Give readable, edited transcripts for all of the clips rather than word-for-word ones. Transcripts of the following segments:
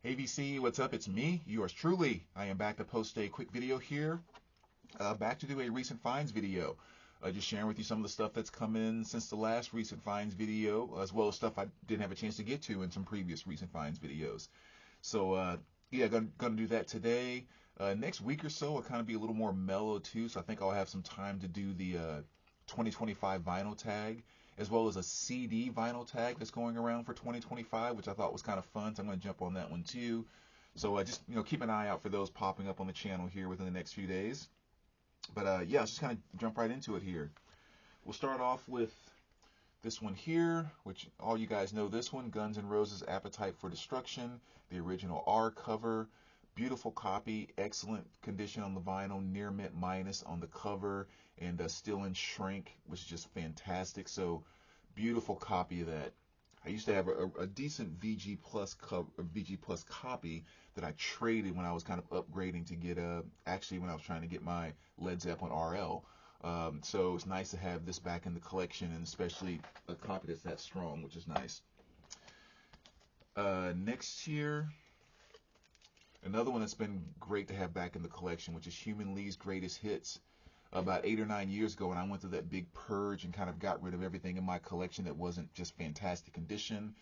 Hey VC, what's up? It's me, yours truly. I am back to post a quick video here. Back to do a recent finds video. Just sharing with you some of the stuff that's come in since the last recent finds video, as well as stuff I didn't have a chance to get to in some previous recent finds videos. So yeah, gonna do that today. Next week or so, I'll kind of be a little more mellow too, so I think I'll have some time to do the 2025 vinyl tag, as well as a CD vinyl tag that's going around for 2025, which I thought was kind of fun. So I'm going to jump on that one too. So just keep an eye out for those popping up on the channel here within the next few days. But yeah, let's just kind of jump right into it here. We'll start off with this one here, which all you guys know this one, Guns N' Roses' Appetite for Destruction, the original R cover. Beautiful copy, excellent condition on the vinyl, near mint minus on the cover, and still in shrink, which is just fantastic. So beautiful copy of that. I used to have a decent VG Plus VG Plus copy that I traded when I was kind of upgrading to get actually when I was trying to get my Led Zeppelin RL. So it's nice to have this back in the collection, and especially a copy that's that strong, which is nice. Next year, another one that's been great to have back in the collection, which is Human League's Greatest Hits. About 8 or 9 years ago, when I went through that big purge and kind of got rid of everything in my collection that wasn't just fantastic condition,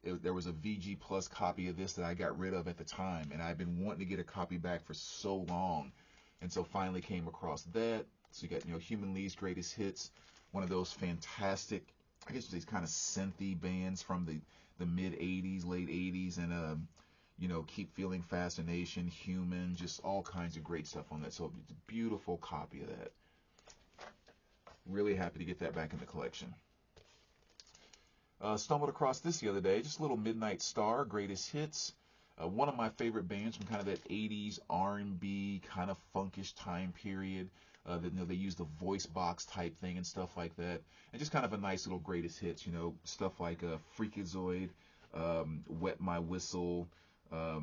there was a VG Plus copy of this that I got rid of at the time, and I've been wanting to get a copy back for so long, and so finally came across that. So you got Human League's Greatest Hits, one of those fantastic, I guess these kind of synthy bands from the mid 80s, late 80s, and Keep Feeling Fascination, Human, just all kinds of great stuff on that. So it's a beautiful copy of that. Really happy to get that back in the collection. Stumbled across this the other day, just a little Midnight Star, Greatest Hits. One of my favorite bands from kind of that 80s R&B kind of funkish time period. They use the voice box type thing and stuff like that. And just kind of a nice little Greatest Hits, stuff like Freakazoid, Wet My Whistle, I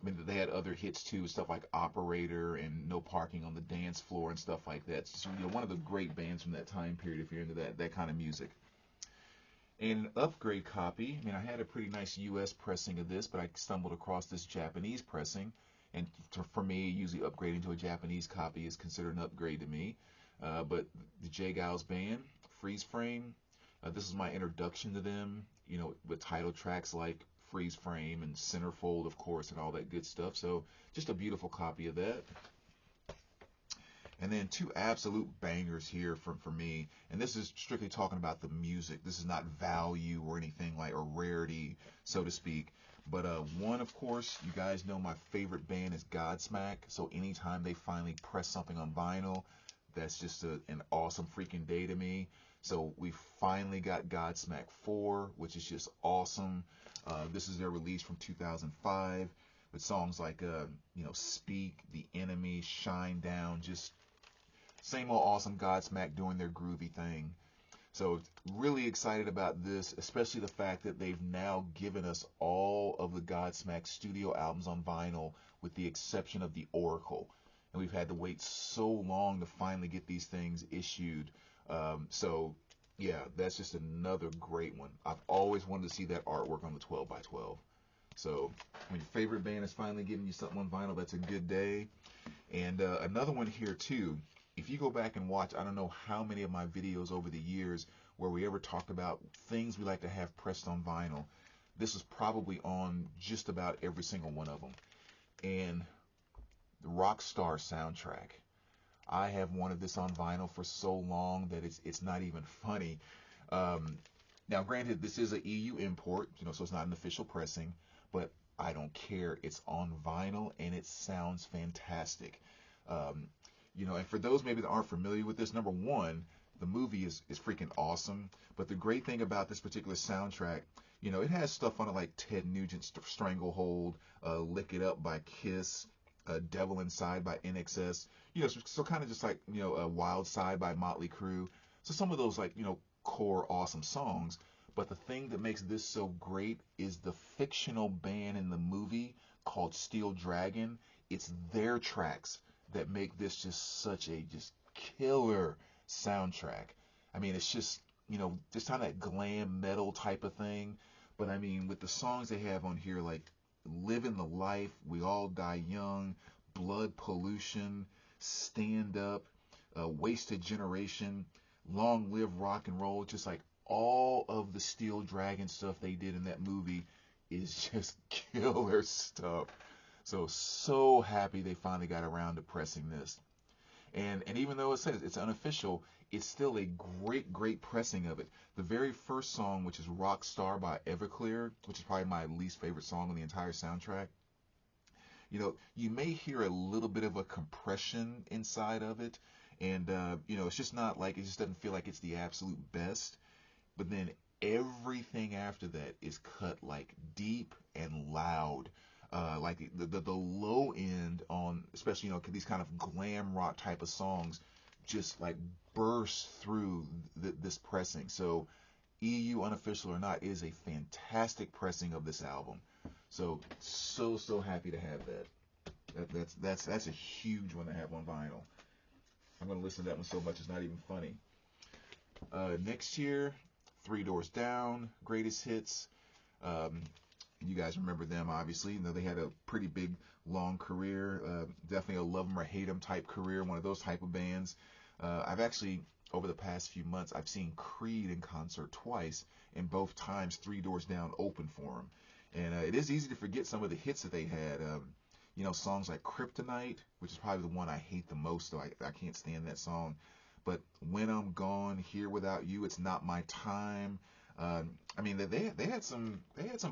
mean, they had other hits too, stuff like Operator and No Parking on the Dance Floor and stuff like that. It's just, one of the great bands from that time period if you're into that kind of music. And an upgrade copy, I mean, I had a pretty nice US pressing of this, but I stumbled across this Japanese pressing. And for me, usually upgrading to a Japanese copy is considered an upgrade to me. But the J. Geils Band, Freeze Frame, this is my introduction to them, with title tracks like Freeze Frame and Centerfold, of course, and all that good stuff. So just a beautiful copy of that. And then two absolute bangers here for me. And this is strictly talking about the music. This is not value or anything like, or rarity, so to speak. But one, of course, you guys know my favorite band is Godsmack. So anytime they finally press something on vinyl, that's just an awesome freaking day to me. So we finally got Godsmack 4, which is just awesome. This is their release from 2005 with songs like, Speak, The Enemy, Shine Down, just same old awesome Godsmack doing their groovy thing. So really excited about this, especially the fact that they've now given us all of the Godsmack studio albums on vinyl with the exception of the Oracle. And we've had to wait so long to finally get these things issued. So yeah, that's just another great one. I've always wanted to see that artwork on the 12 by 12. So when your favorite band is finally giving you something on vinyl, that's a good day. And another one here too. If you go back and watch, I don't know how many of my videos over the years where we ever talked about things we like to have pressed on vinyl. This is probably on just about every single one of them. And the Rockstar soundtrack. I have wanted this on vinyl for so long that it's not even funny. Now, granted, this is an EU import, so it's not an official pressing, but I don't care. It's on vinyl and it sounds fantastic. And for those maybe that aren't familiar with this, number one, the movie is freaking awesome. But the great thing about this particular soundtrack, it has stuff on it like Ted Nugent's Stranglehold, Lick It Up by Kiss, Devil Inside by NXS, so kind of just like, Wild Side by Motley Crue. So some of those like, core awesome songs. But the thing that makes this so great is the fictional band in the movie called Steel Dragon. It's their tracks that make this just such a just killer soundtrack. I mean, it's just, just kind of that glam metal type of thing. But I mean, with the songs they have on here, like Living the Life, We All Die Young, Blood Pollution, Stand Up, Wasted Generation, Long Live Rock and Roll. Just like all of the Steel Dragon stuff they did in that movie is just killer stuff. So happy they finally got around to pressing this. And even though it says it's unofficial, it's still a great pressing of it. The very first song, which is Rock Star by Everclear, which is probably my least favorite song on the entire soundtrack. You may hear a little bit of a compression inside of it, and it's just not like, it just doesn't feel like it's the absolute best. But then everything after that is cut like deep and loud. Like the low end on, especially these kind of glam rock type of songs, just like burst through this pressing. So EU unofficial or not is a fantastic pressing of this album. So happy to have that. That's a huge one to have on vinyl. I'm gonna listen to that one so much it's not even funny. Next year, Three Doors Down, Greatest Hits. You guys remember them, obviously. They had a pretty big, long career. Definitely a love 'em or hate 'em type career, one of those type of bands. I've actually, over the past few months, I've seen Creed in concert twice, and both times Three Doors Down opened for them. And it is easy to forget some of the hits that they had. Songs like Kryptonite, which is probably the one I hate the most, though I can't stand that song. But When I'm Gone, Here Without You, It's Not My Time. They had some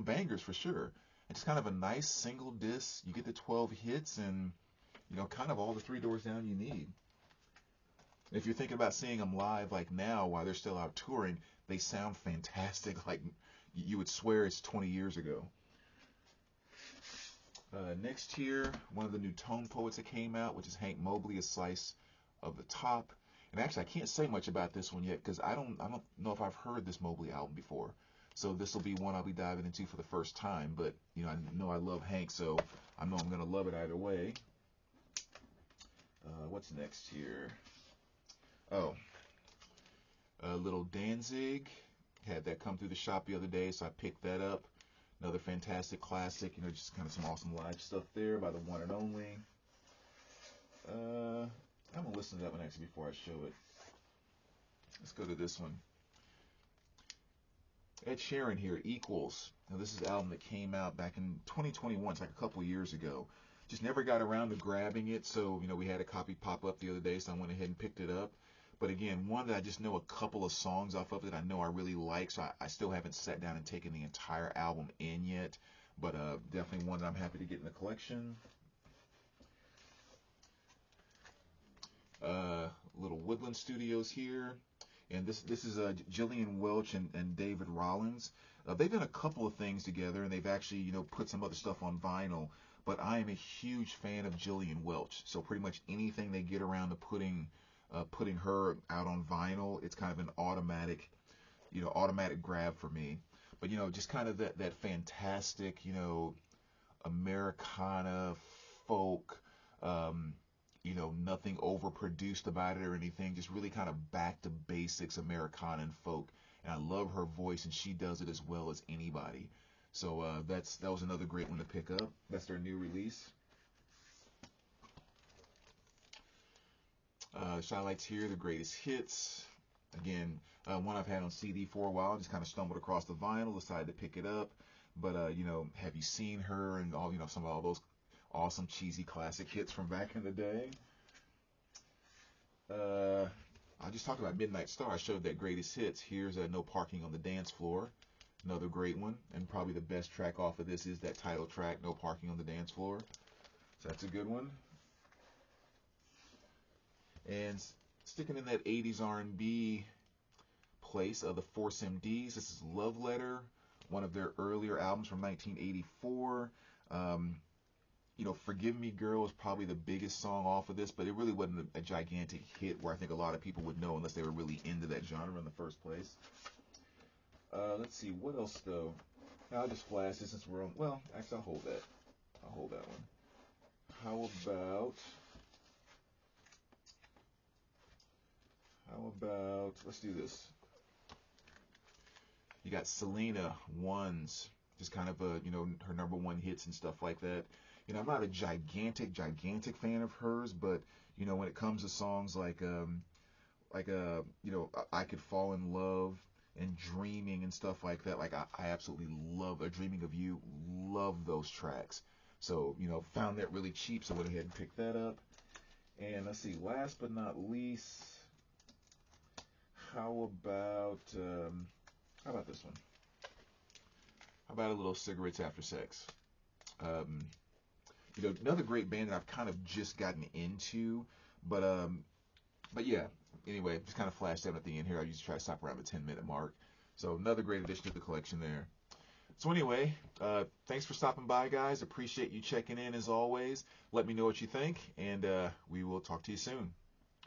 bangers for sure. It's just kind of a nice single disc. You get the 12 hits and kind of all the Three Doors Down you need. If you're thinking about seeing them live like now while they're still out touring, they sound fantastic. Like you would swear it's 20 years ago. Next year, one of the new Tone Poets that came out, which is Hank Mobley, A Slice of the Top. And actually, I can't say much about this one yet because I don't know if I've heard this Mobley album before. So this will be one I'll be diving into for the first time. But I know I love Hank, so I know I'm gonna love it either way. What's next here? Oh, Little Danzig. Had that come through the shop the other day, so I picked that up. Another fantastic classic. Just kind of some awesome live stuff there by the one and only. I'm gonna listen to that one actually before I show it. Let's go to this one. Ed Sheeran here, Equals. Now this is an album that came out back in 2021, it's like a couple years ago. Just never got around to grabbing it, so we had a copy pop up the other day, so I went ahead and picked it up. But again, one that I just know a couple of songs off of it I know I really like, so I still haven't sat down and taken the entire album in yet. But definitely one that I'm happy to get in the collection. Little Woodland Studios here, and this is Gillian Welch and David Rollins. They've done a couple of things together, and they've actually put some other stuff on vinyl. But I am a huge fan of Gillian Welch, so pretty much anything they get around to putting her out on vinyl, it's kind of an automatic grab for me. But just kind of that fantastic Americana folk. Nothing overproduced about it or anything, just really kind of back to basics Americana and folk. And I love her voice, and she does it as well as anybody. So that was another great one to pick up. That's their new release. Shylights here, the greatest hits. Again, one I've had on CD for a while. Just kind of stumbled across the vinyl, decided to pick it up. But have you seen her and all some of all those awesome cheesy classic hits from back in the day? I just talked about Midnight Star. I showed that greatest hits. Here's No Parking on the Dance Floor. Another great one. And probably the best track off of this is that title track, No Parking on the Dance Floor. So that's a good one. And sticking in that 80s R&B place of the Force MDs, this is Love Letter, one of their earlier albums from 1984. Forgive Me Girl is probably the biggest song off of this, but it really wasn't a gigantic hit where I think a lot of people would know unless they were really into that genre in the first place. Let's see, what else though? I'll just flash this since we're on. Well, actually, I'll hold that. I'll hold that one. How about, let's do this. You got Selena, Ones. just kind of her number one hits and stuff like that. I'm not a gigantic fan of hers, but when it comes to songs I Could Fall in Love and Dreaming and stuff like that, like I absolutely love Dreaming of You, love those tracks. So found that really cheap, so went ahead and picked that up. And let's see, last but not least, how about this one? How about a little Cigarettes After Sex? Another great band that I've kind of just gotten into, but yeah. Anyway, just kind of flashed out at the end here. I usually try to stop around the 10-minute mark. So another great addition to the collection there. So anyway, thanks for stopping by, guys. Appreciate you checking in as always. Let me know what you think, and we will talk to you soon.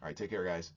All right, take care, guys.